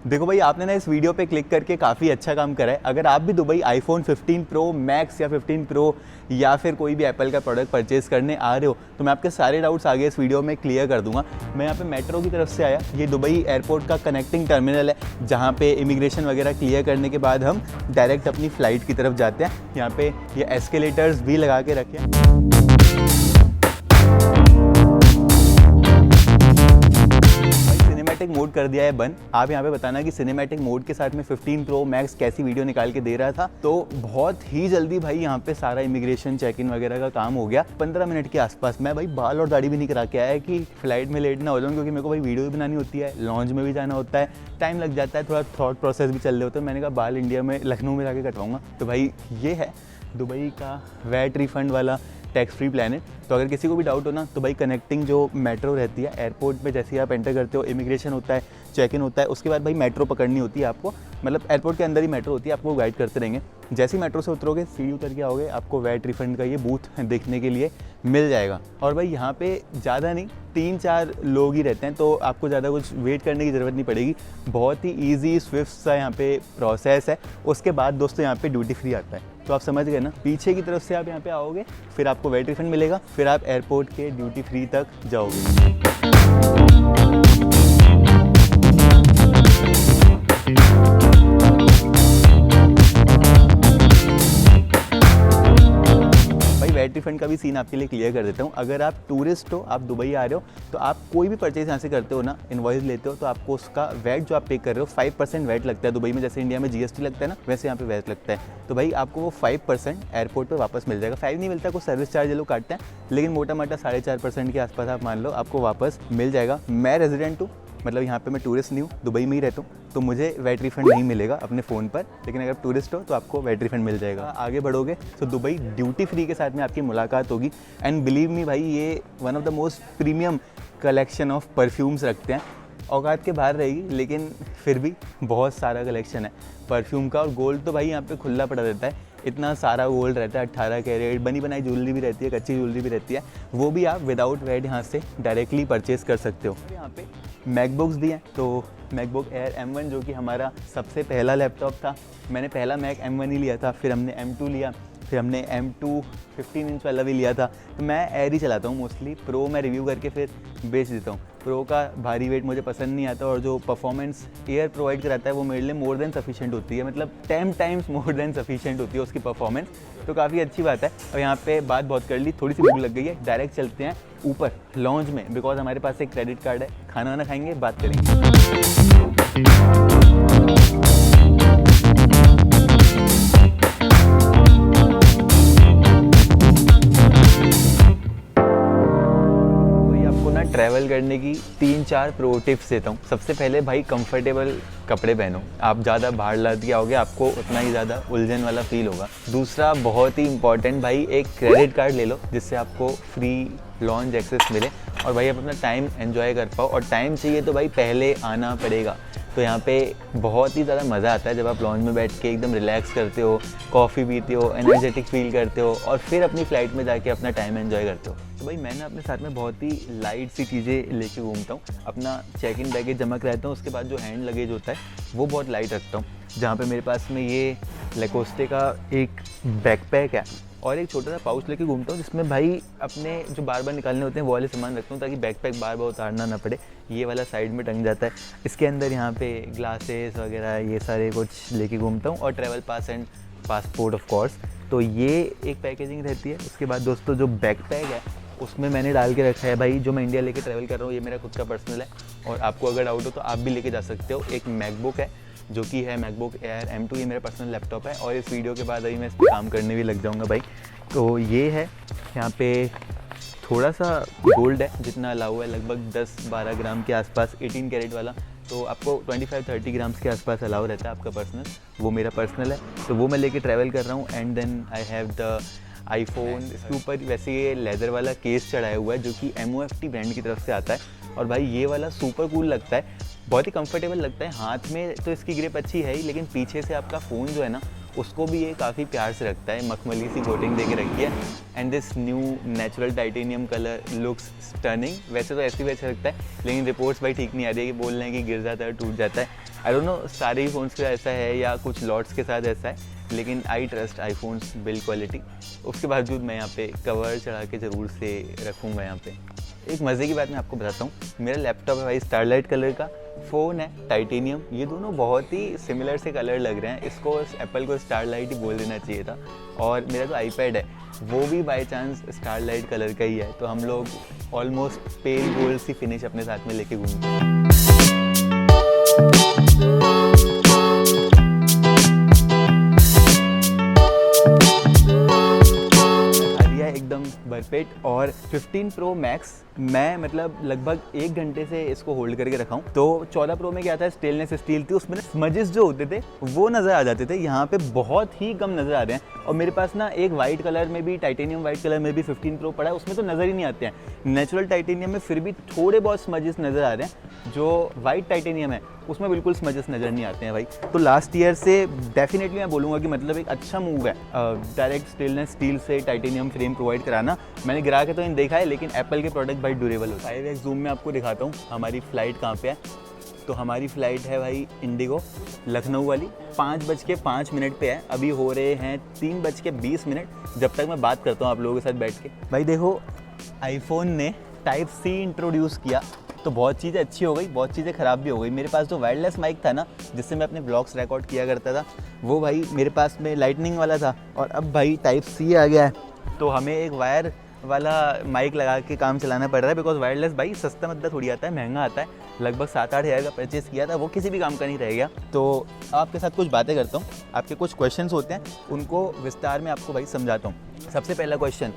देखो भाई, आपने ना इस वीडियो पे क्लिक करके काफ़ी अच्छा काम करा है। अगर आप भी दुबई आईफोन 15 प्रो मैक्स या 15 प्रो या फिर कोई भी एप्पल का प्रोडक्ट परचेज करने आ रहे हो, तो मैं आपके सारे डाउट्स आगे इस वीडियो में क्लियर कर दूंगा। मैं यहाँ पे मेट्रो की तरफ से आया। ये दुबई एयरपोर्ट का कनेक्टिंग टर्मिनल है, जहाँ पे इमिग्रेशन वगैरह क्लियर करने के बाद हम डायरेक्ट अपनी फ़्लाइट की तरफ जाते हैं। यहाँ पे ये एस्केलेटर्स भी लगा के रखे हैं। सिनेमैटिक मोड कर दिया है बंद। आप यहाँ पे बताना कि सिनेमैटिक मोड के साथ में 15 प्रो मैक्स कैसी वीडियो निकाल के दे रहा था। तो बहुत ही जल्दी भाई यहाँ पे सारा इमिग्रेशन चेक इन वगैरह का काम हो गया 15 मिनट के आसपास। मैं भाई बाल और दाढ़ी भी नहीं करा के आया कि फ्लाइट में लेट ना हो जाऊँ, क्योंकि मेरे को भाई वीडियो भी बनानी होती है, लॉन्च में भी जाना होता है, टाइम लग जाता है, थोड़ा थॉट प्रोसेस भी चल रहे होते हैं। मैंने कहा बाल इंडिया में लखनऊ में जाके कटवाऊँगा। तो भाई ये है दुबई का वैट रिफंड वाला टैक्स फ्री प्लान। तो अगर किसी को भी डाउट हो ना, तो भाई कनेक्टिंग जो मेट्रो रहती है एयरपोर्ट पे, जैसे ही आप एंटर करते हो, इमिग्रेशन होता है, चेक इन होता है, उसके बाद भाई मेट्रो पकड़नी होती है आपको। मतलब एयरपोर्ट के अंदर ही मेट्रो होती है, आपको गाइड करते रहेंगे। जैसे ही मेट्रो से उतरोगे, सीढ़ी उतर के आओगे, आपको वैट रिफंड का ये बूथ देखने के लिए मिल जाएगा। और भाई यहाँ पे ज़्यादा नहीं, 3-4 लोग ही रहते हैं, तो आपको ज़्यादा कुछ वेट करने की ज़रूरत नहीं पड़ेगी। बहुत ही ईजी स्विफ्ट सा यहाँ पे प्रोसेस है। उसके बाद दोस्तों यहाँ पे ड्यूटी फ्री आता है, तो आप समझ गए ना। पीछे की तरफ से आप यहाँ पे आओगे, फिर आपको वेट रिफंड मिलेगा, फिर आप एयरपोर्ट के ड्यूटी फ्री तक जाओगे। वैट रिफंड का भी सीन आपके लिए क्लियर कर देता हूँ। अगर आप टूरिस्ट हो, आप दुबई आ रहे हो, तो आप कोई भी परचेज यहाँ से करते हो ना, इनवॉइस लेते हो, तो आपको उसका वैट जो आप पे कर रहे हो 5% वैट लगता है दुबई में। जैसे इंडिया में जीएसटी लगता है ना, वैसे यहाँ पे वैट लगता है। तो भाई आपको वो 5% एयरपोर्ट पे वापस मिल जाएगा। 5 नहीं मिलता, कुछ सर्विस चार्ज ये लोग काटते हैं, लेकिन मोटा मोटा 4.5% के आसपास आप मान लो आपको वापस मिल जाएगा। मैं रेजिडेंट हूँ, मतलब यहाँ पे मैं टूरिस्ट नहीं हूँ, दुबई में ही रहता हूँ, तो मुझे वैट रिफंड नहीं मिलेगा अपने फ़ोन पर। लेकिन अगर टूरिस्ट हो तो आपको वैट रिफंड मिल जाएगा। आगे बढ़ोगे तो दुबई ड्यूटी फ्री के साथ में आपकी मुलाकात होगी। एंड बिलीव मी भाई, ये one of the most premium collection of perfumes रखते हैं। औकात के बाहर रहेगी, लेकिन फिर भी बहुत सारा कलेक्शन है परफ्यूम का। और गोल्ड तो भाई यहाँ पे खुला पड़ा रहता है, इतना सारा गोल्ड रहता है। 18 कैरेट बनी बनाई ज्वेलरी भी रहती है, कच्ची ज्वेलरी भी रहती है, वो भी आप विदाउट वैट यहाँ से डायरेक्टली परचेज़ कर सकते हो। यहाँ पे मैकबुक्स दिए हैं, तो मैकबुक एयर M1 जो कि हमारा सबसे पहला लैपटॉप था। मैंने पहला मैक M1 ही लिया था, फिर हमने M2 लिया, फिर हमने M2 15 इंच वाला भी लिया था। तो मैं एयर ही चलाता हूँ मोस्टली, प्रो मैं रिव्यू करके फिर बेच देता हूँ। प्रो का भारी वेट मुझे पसंद नहीं आता, और जो परफॉर्मेंस एयर प्रोवाइड कराता है वो मेरे लिए मोर देन सफिशिएंट होती है, मतलब 10 टाइम्स मोर देन सफिशिएंट होती है उसकी परफॉर्मेंस। तो काफ़ी अच्छी बात है। और यहाँ पे बात बहुत कर ली, थोड़ी सी भूख लग गई है, डायरेक्ट चलते हैं ऊपर लॉन्ज में, बिकॉज हमारे पास एक क्रेडिट कार्ड है। खाना वाना खाएंगे, बात करेंगे। ट्रैवल करने की 3-4 प्रो टिप्स देता हूँ। सबसे पहले भाई कंफर्टेबल कपड़े पहनो। आप ज़्यादा बाहर लग के आओगे, आपको उतना ही ज़्यादा उलझन वाला फील होगा। दूसरा बहुत ही इंपॉर्टेंट भाई, एक क्रेडिट कार्ड ले लो जिससे आपको फ्री लॉन्ज एक्सेस मिले और भाई आप अपना टाइम एंजॉय कर पाओ। और टाइम चाहिए तो भाई पहले आना पड़ेगा। तो यहाँ पे बहुत ही ज़्यादा मज़ा आता है जब आप लॉन्ज में बैठ के एकदम रिलैक्स करते हो, कॉफ़ी पीते हो, एनर्जेटिक फील करते हो, और फिर अपनी फ़्लाइट में जाके अपना टाइम एंजॉय करते हो। तो भाई मैं ना अपने साथ में बहुत ही लाइट सी चीज़ें लेके घूमता हूँ। अपना चेक इन बैगेज जमा कराता हूँ, उसके बाद जो हैंड लगेज होता है वो बहुत लाइट रखता हूँ। जहाँ पे मेरे पास में ये लेकोस्टे का एक बैकपैक है और एक छोटा सा पाउच लेके घूमता हूँ, जिसमें भाई अपने जो बार बार निकालने होते हैं वो वाले सामान रखता हूँ, ताकि बैकपैक बार बार उतारना ना पड़े। ये वाला साइड में टंग जाता है। इसके अंदर यहाँ पे ग्लासेस वगैरह ये सारे कुछ लेके घूमता हूँ, और travel pass and passport of course. तो ये एक पैकेजिंग रहती है। उसके बाद दोस्तों जो बैकपैक है उसमें मैंने डाल के रखा है भाई, जो मैं इंडिया लेके ट्रैवल कर रहा हूँ, ये मेरा खुद का पर्सनल है। और आपको अगर डाउट हो तो आप भी लेके जा सकते हो। एक मैकबुक है जो कि है मैकबुक एयर M2, ये मेरा पर्सनल लैपटॉप है, और इस वीडियो के बाद अभी मैं इस पर काम करने भी लग जाऊँगा भाई। तो ये है, यहाँ पे थोड़ा सा गोल्ड है जितना अलाउ है, लगभग 10-12 ग्राम के आसपास, 18 कैरेट वाला। तो आपको 25-30 ग्राम्स के आसपास अलाउ रहता है आपका पर्सनल, वो मेरा पर्सनल है। तो वो मैं लेके ट्रैवल कर रहा हूँ। And then I have the iPhone. इसके ऊपर वैसे ये लेदर वाला केस चढ़ाया हुआ है जो कि MOFT ब्रांड की तरफ से आता है। और भाई ये वाला सुपर कूल लगता है, बहुत ही कंफर्टेबल लगता है। हाथ में तो इसकी ग्रिप अच्छी है ही, लेकिन पीछे से आपका फ़ोन जो है ना उसको भी ये काफ़ी प्यार से रखता है, मखमली सी कोटिंग दे के रखी है। And this new natural titanium colour looks stunning. वैसे तो ऐसे भी अच्छा लगता है, लेकिन रिपोर्ट्स भाई ठीक नहीं आ रही है कि बोल रहे हैं कि गिर जाता है, टूट जाता है। आई डोंट नो सारे ही फ़ोन्स के साथ ऐसा है या कुछ लॉट्स के साथ ऐसा है, लेकिन I trust iPhones build quality. उसके बावजूद मैं यहाँ पे कवर चढ़ा के ज़रूर से रखूँगा यहाँ पे। एक मज़े की बात मैं आपको बताता हूँ, मेरा लैपटॉप है भाई स्टारलाइट कलर का, फ़ोन है टाइटेनियम। ये दोनों बहुत ही सिमिलर से कलर लग रहे हैं, इसको एप्पल को स्टारलाइट ही बोल देना चाहिए था। और मेरा जो आईपैड है वो भी बाय चांस स्टारलाइट कलर का ही है, तो हम लोग ऑलमोस्ट पेल गोल्ड सी फिनिश अपने साथ में लेके घूमते हैं। एकदम भरपेट। और 15 प्रो मैक्स मैं मतलब लगभग 1 घंटे से इसको होल्ड करके रखा हूँ। तो 14 प्रो में क्या था, स्टेनलेस स्टील थी, उसमें स्मजेस जो होते थे वो नज़र आ जाते थे, यहाँ पे बहुत ही कम नज़र आ रहे हैं। और मेरे पास ना एक वाइट कलर में भी, टाइटेनियम वाइट कलर में भी 15 प्रो पड़ा है, उसमें तो नज़र ही नहीं आते हैं। नेचुरल टाइटेनियम में फिर भी थोड़े बहुत स्मजेस नज़र आ रहे हैं, जो वाइट टाइटेनियम है उसमें बिल्कुल स्मजेस नज़र नहीं आते हैं भाई। तो लास्ट ईयर से डेफिनेटली मैं बोलूँगा कि मतलब एक अच्छा मूव है डायरेक्ट स्टेनलेस स्टील से टाइटेनियम फ्रेम प्रोवाइड कराना। मैंने गिरा के तो इन देखा है, लेकिन एप्पल के प्रोडक्ट भाई ड्यूरेबल होता है। 5x जूम में आपको दिखाता हूँ हमारी फ़्लाइट कहाँ पे है। तो हमारी फ़्लाइट है भाई इंडिगो लखनऊ वाली, 5:05 पे है। अभी हो रहे हैं 3:20 जब तक मैं बात करता हूँ आप लोगों के साथ बैठ के। भाई देखो, आईफोन ने Type-C इंट्रोड्यूस किया तो बहुत चीज़ें अच्छी हो गई, बहुत चीज़ें ख़राब भी हो गई। मेरे पास जो वायरलेस माइक था ना, जिससे मैं अपने ब्लॉग्स रिकॉर्ड किया करता था, वो भाई मेरे पास में लाइटनिंग वाला था, और अब भाई Type-C आ गया है, तो हमें एक वायर वाला माइक लगा के काम चलाना पड़ रहा है। बिकॉज वायरलेस भाई सस्ता मद्दा थोड़ी आता है, महंगा आता है। लगभग 7-8 हज़ार का परचेस किया था, वो किसी भी काम का नहीं रह गया। तो आपके साथ कुछ बातें करता हूँ, आपके कुछ क्वेश्चंस होते हैं, उनको विस्तार में आपको भाई समझाता हूँ। सबसे पहला क्वेश्चन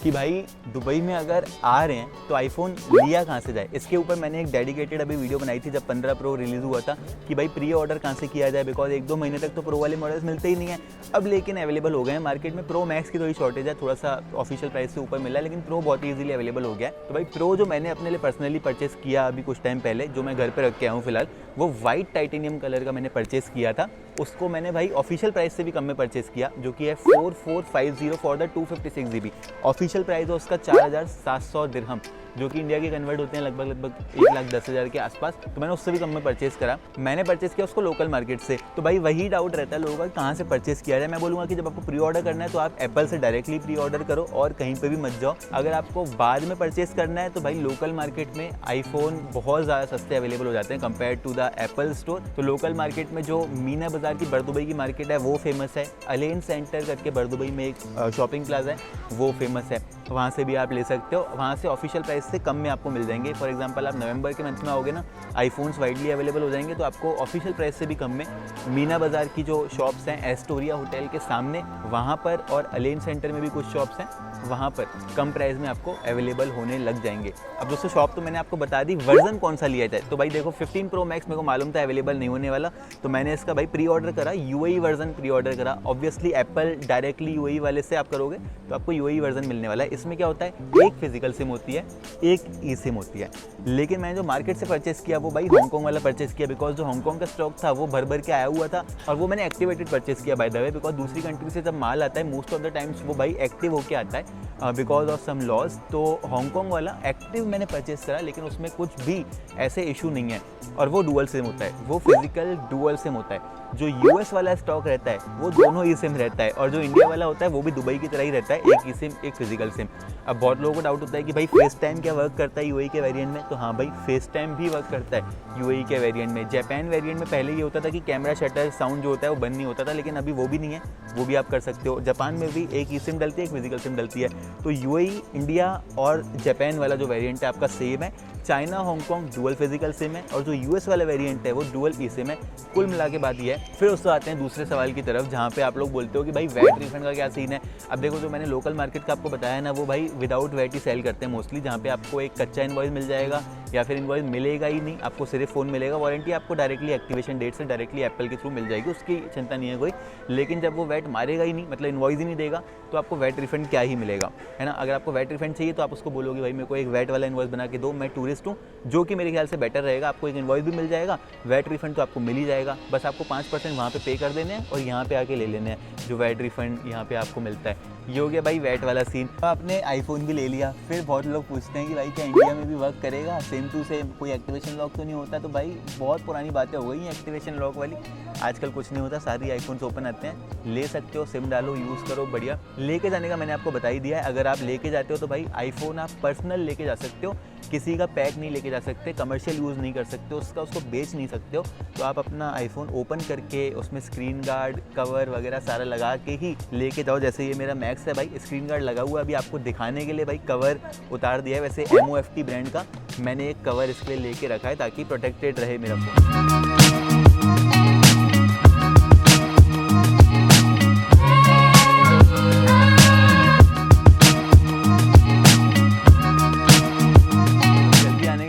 कि भाई दुबई में अगर आ रहे हैं तो आईफोन लिया कहाँ से जाए। इसके ऊपर मैंने एक डेडिकेटेड अभी वीडियो बनाई थी जब 15 प्रो रिलीज़ हुआ था, कि भाई प्री ऑर्डर कहाँ से किया जाए, बिकॉज 1-2 महीने तक तो प्रो वाले मॉडल्स मिलते ही नहीं है। अब लेकिन अवेलेबल हो गए हैं मार्केट में। प्रो मैक्स की थोड़ी शॉर्टेज है, थोड़ा सा ऑफिशियल प्राइस से ऊपर मिला है, लेकिन प्रो बहुत ईजिली अवेलेबल हो गया है। तो भाई प्रो जो मैंने अपने लिए पर्सनली परचेस किया अभी कुछ टाइम पहले, जो मैं घर पर रख के आया हूँ फिलहाल, वो वाइट टाइटेनियम कलर का मैंने परचेस किया था। उसको मैंने भाई ऑफिशियल प्राइस से भी कम में परचेस किया, जो कि है 4450 for the 256 GB। Official price है उसका 4700 दिरहम, जो कि इंडिया के कन्वर्ट होते हैं लगभग 1,10,000 के आसपास। तो मैंने उससे भी कम में परचेस करा। मैंने परचेस किया उसको लोकल मार्केट से। तो भाई वही डाउट रहता है लोगों का कहाँ से परचेस किया जाए। मैं बोलूँगा कि जब आपको प्री ऑर्डर करना है तो आप एप्पल से डायरेक्टली प्री ऑर्डर करो और कहीं पर भी मत जाओ। अगर आपको बाद में परचेस करना है तो भाई लोकल मार्केट में आईफोन बहुत ज़्यादा सस्ते अवेलेबल हो जाते हैं compare to the Apple store. तो लोकल मार्केट में जो मीना बाज़ार की बरदुबई की मार्केट है वो फेमस है। अलेन सेंटर करके बरदुबई में एक शॉपिंग प्लाजा है, वो फेमस है, वहाँ से भी आप ले सकते हो। वहाँ से ऑफिशियल प्राइस से कम में आपको मिल जाएंगे। फॉर एग्जांपल आप नवंबर के मंथ में आओगे ना, आईफोन्स वाइडली अवेलेबल हो जाएंगे, तो आपको ऑफिशियल प्राइस से भी कम में मीना बाज़ार की जो शॉप्स हैं एस्टोरिया होटल के सामने, वहाँ पर, और अलेन सेंटर में भी कुछ शॉप्स हैं, वहाँ पर कम प्राइस में आपको अवेलेबल होने लग जाएंगे। अब दोस्तों शॉप तो मैंने आपको बता दी, वर्जन कौन सा लिया जाए। तो भाई देखो 15 प्रो मैक्स मेरे को मालूम था अवेलेबल नहीं होने वाला, तो मैंने इसका भाई प्री ऑर्डर करा, यूएई वर्जन प्री ऑर्डर करा। ऑब्वियसली एप्पल डायरेक्टली यूएई वाले से आप करोगे तो आपको यूएई वर्जन मिलने वाला है। इसमें क्या होता है, एक फिजिकल सिम होती है, एक ई सिम होती है। लेकिन मैंने जो मार्केट से परचेस किया वो भाई हांगकॉन्ग वाला परचेस किया, बिकॉज जो हांगकॉन्ग का स्टॉक था वो भर भर के आया हुआ था, और वो मैंने एक्टिवेटेड परचेस किया बाय द वे। बिकॉज दूसरी कंट्री से जब माल आता है मोस्ट ऑफ द टाइम्स वो भाई एक्टिव होके आता है बिकॉज ऑफ सम लॉज। तो हांगकॉन्ग वाला एक्टिव मैंने परचेस करा, लेकिन उसमें कुछ भी ऐसे इशू नहीं है, और वो डुअल सिम होता है, वो फिजिकल डुअल सिम होता है। जो यूएस वाला स्टॉक रहता है वो दोनों ई सिम रहता है, और जो इंडिया वाला होता है वो भी दुबई की तरह ही रहता है, एक ई सिम एक फिजिकल सिम। अब बहुत लोगों को डाउट होता है कि भाई फेस टाइम क्या वर्क करता है यूएई के वेरिएंट में, तो हाँ भाई फेस टाइम भी वर्क करता है यूएई के वेरिएंट में। जापान वेरिएंट में पहले ये होता था कि कैमरा शटर साउंड जो होता है वो बंद नहीं होता था, लेकिन अभी वो भी नहीं है, वो भी आप कर सकते हो। जापान में भी एक ई सिम डलती है, एक फिजिकल सिम डलती है। तो यूएई, इंडिया और जापान वाला जो वेरिएंट है आपका सेम है। China, Hong Kong dual physical SIM है, और जो यूएस वाला वेरिएंट है वो डुअल ई सिम है। कुल मिला के बात ये है। फिर उससे आते हैं दूसरे सवाल की तरफ, जहाँ पे आप लोग बोलते हो कि भाई वैट रिफंड का क्या सीन है। अब देखो जो मैंने लोकल मार्केट का आपको बताया ना, वो भाई विदाउट वैट ही सेल करते हैं मोस्टली, जहाँ पे आपको एक कच्चा इनवॉइस मिल जाएगा या फिर इनवॉइस मिलेगा ही नहीं, आपको सिर्फ फ़ोन मिलेगा। वारंटी आपको डायरेक्टली एक्टिवेशन डेट से डायरेक्टली एप्पल के थ्रू मिल जाएगी, उसकी चिंता नहीं है कोई। लेकिन जब वो वैट मारेगा ही नहीं, मतलब इनवॉइस ही नहीं देगा, तो आपको वैट रिफंड क्या ही मिलेगा, है ना। अगर आपको वैट रिफंड चाहिए तो आप उसको बोलोगे भाई मेरे को एक वैट वाला इनवॉइस बना के दो, मैं टूरिस्ट हूँ, जो कि मेरे ख्याल से बेटर रहेगा। आपको एक इनवॉइस भी मिल जाएगा, वैट रिफंड तो आपको मिल ही जाएगा। बस आपको 5% वहाँ पे कर देने हैं और यहाँ पे आके ले लेने हैं जो वैट रिफंड यहाँ पे आपको मिलता है। ये हो गया भाई वैट वाला सीन। तो आपने आईफोन भी ले लिया, फिर बहुत लोग पूछते हैं कि भाई क्या इंडिया में भी वर्क करेगा सेम टू सेम, कोई एक्टिवेशन लॉक तो नहीं होता। तो भाई बहुत पुरानी बातें हो गई एक्टिवेशन लॉक वाली, आजकल कुछ नहीं होता, सारी आईफोन्स ओपन आते हैं, ले सकते हो, सिम डालो, यूज़ करो, बढ़िया। लेके जाने का मैंने आपको बता ही दिया है। अगर आप लेके जाते हो तो भाई आईफोन आप पर्सनल लेके जा सकते हो, किसी का पैक नहीं लेके जा सकते, कमर्शियल यूज़ नहीं कर सकते हो उसको बेच नहीं सकते हो। तो आप अपना आईफोन ओपन करके उसमें स्क्रीन गार्ड, कवर वगैरह सारा लगा के ही लेके जाओ। जैसे ये मेरा मैक्स है भाई, स्क्रीन गार्ड लगा हुआ है, अभी आपको दिखाने के लिए भाई कवर उतार दिया है। वैसे MOFT ब्रांड का मैंने एक कवर इसके लिए लेके रखा है ताकि प्रोटेक्टेड रहे मेरा फ़ोन।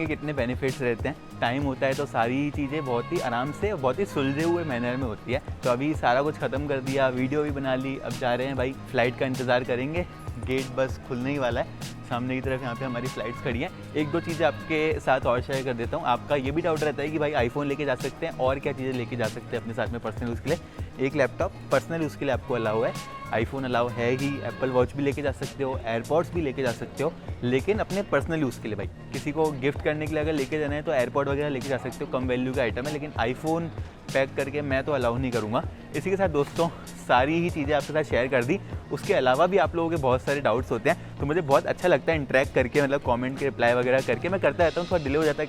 कितने बेनिफिट्स रहते हैं, टाइम होता है तो सारी चीज़ें बहुत ही आराम से, बहुत ही सुलझे हुए मैनर में होती है। तो अभी सारा कुछ ख़त्म कर दिया, वीडियो भी बना ली, अब जा रहे हैं भाई फ़्लाइट का इंतज़ार करेंगे। गेट बस खुलने ही वाला है, सामने की तरफ यहाँ पे हमारी फ़्लाइट्स खड़ी हैं। एक दो चीज़ें आपके साथ और शेयर कर देता हूँ। आपका ये भी डाउट रहता है कि भाई आईफोन लेके जा सकते हैं और क्या चीज़ें लेके जा सकते हैं अपने साथ में पर्सनल यूज़ के लिए। एक लैपटॉप पर्सनल यूज़ के लिए आपको अलाउ है, आईफोन अलाउ है ही, एप्पल वॉच भी लेके जा सकते हो, एयरपॉड्स भी लेके जा सकते हो, लेकिन अपने पर्सनल यूज़ के लिए भाई किसी को गिफ्ट करने के लिए अगर लेके जाना है तो एयरपॉड वगैरह लेके जा सकते हो, कम वैल्यू का आइटम है। लेकिन आईफोन पैक करके मैं तो अलाउ नहीं करूँगा। इसी के साथ दोस्तों सारी ही चीज़ें आपके साथ शेयर कर दी। उसके अलावा भी आप लोगों के बहुत सारे डाउट्स होते हैं, तो मुझे बहुत अच्छा लगता है इंटरेक्ट करके, मतलब कमेंट के रिप्लाई वगैरह करके। मैं करता रहता हूँ, थोड़ा डिले हो जाता है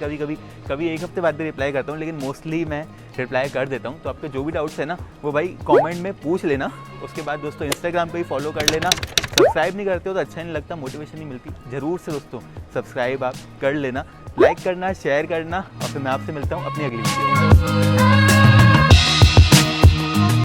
कभी एक हफ्ते बाद भी रिप्लाई करता हूँ, लेकिन मोस्टली मैं रिप्लाई कर देता हूँ। तो आपके जो भी डाउट्स है ना वो भाई कमेंट में पूछ लेना। उसके बाद दोस्तों इंस्टाग्राम पे ही फॉलो कर लेना। सब्सक्राइब नहीं करते हो तो अच्छा नहीं लगता, मोटिवेशन नहीं मिलती, ज़रूर से दोस्तों सब्सक्राइब आप कर लेना, लाइक करना, शेयर करना। और फिर मैं आपसे मिलता हूँ अपनी अगली वीडियो में।